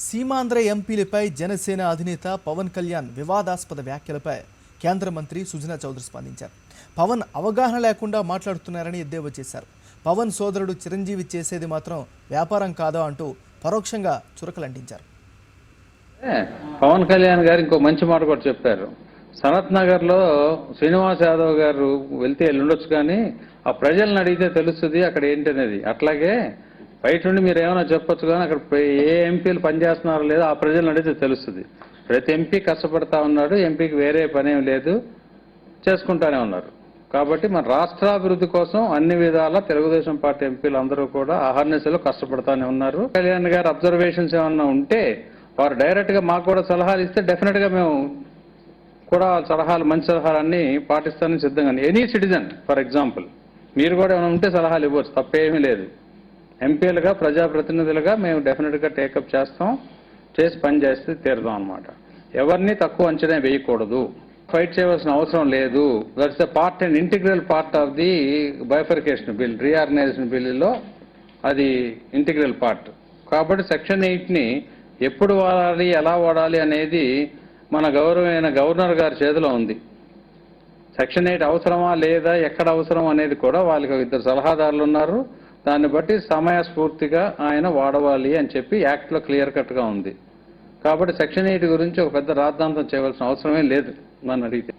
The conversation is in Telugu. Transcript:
సీమాంధ్ర ఎంపీలపై జనసేన అధినేత పవన్ కళ్యాణ్ వివాదాస్పద వ్యాఖ్యలపై కేంద్ర మంత్రి సుజనా చౌదరి స్పందించారు. పవన్ అవగాహన లేకుండా మాట్లాడుతున్నారని ఎద్దేవా చేశారు. పవన్ సోదరుడు చిరంజీవి చేసేది మాత్రం వ్యాపారం కాదా అంటూ పరోక్షంగా చురకలంటించారు. పవన్ కళ్యాణ్ గారు ఇంకో మంచి మాట కూడా చెప్పారు. సనత్ నగర్ లో శ్రీనివాస్ యాదవ్ గారు వెళ్తే వెళ్ళుండొచ్చు, కానీ ఆ ప్రజలను అడిగితే తెలుస్తుంది అక్కడ ఏంటనేది. అట్లాగే బయట నుండి మీరు ఏమైనా చెప్పొచ్చు, కానీ అక్కడ ఏ ఎంపీలు పనిచేస్తున్నారో లేదో ఆ ప్రజలను అడిగితే తెలుస్తుంది. ప్రతి ఎంపీ కష్టపడతా ఉన్నాడు, ఎంపీకి వేరే పనేం లేదు, చేసుకుంటానే ఉన్నారు. కాబట్టి మన రాష్ట్రాభివృద్ధి కోసం అన్ని విధాల తెలుగుదేశం పార్టీ ఎంపీలు అందరూ కూడా అహర్నిశలు కష్టపడతానే ఉన్నారు. కళ్యాణ్ గారు అబ్జర్వేషన్స్ ఏమన్నా ఉంటే వారు డైరెక్ట్ గా మాకు కూడా సలహాలు ఇస్తే డెఫినెట్ గా మేము కూడా సలహాలు, మంచి సలహాలన్నీ పాటిస్తానని సిద్ధంగా. ఎనీ సిటిజన్ ఫర్ ఎగ్జాంపుల్ మీరు కూడా ఏమైనా ఉంటే సలహాలు ఇవ్వచ్చు, తప్పేమీ లేదు. ఎంపీలుగా ప్రజాప్రతినిధులుగా మేము డెఫినెట్ గా టేకప్ చేస్తాం, చేసి పని చేస్తే తీరుదాం అన్నమాట. ఎవరిని తక్కువ అంచనా వేయకూడదు, ఫైట్ చేయవలసిన అవసరం లేదు. That's the part and integral part of the bifurcation bill, reorganisation బిల్లులో అది ఇంటిగ్రల్ పార్ట్. కాబట్టి సెక్షన్ 8ని ఎప్పుడు వాడాలి, ఎలా వాడాలి అనేది మన గౌరవమైన గవర్నర్ గారి చేతిలో ఉంది. సెక్షన్ 8 అవసరమా లేదా, ఎక్కడ అవసరం అనేది కూడా వాళ్ళకి 2 సలహాదారులు ఉన్నారు. దాన్ని బట్టి సమయస్ఫూర్తిగా ఆయన వాడవాలి అని చెప్పి యాక్ట్లో క్లియర్ కట్గా ఉంది. కాబట్టి సెక్షన్ 8 గురించి ఒక పెద్ద రాద్ధాంతం చేయవలసిన అవసరమే లేదు నన్ను అడిగితే.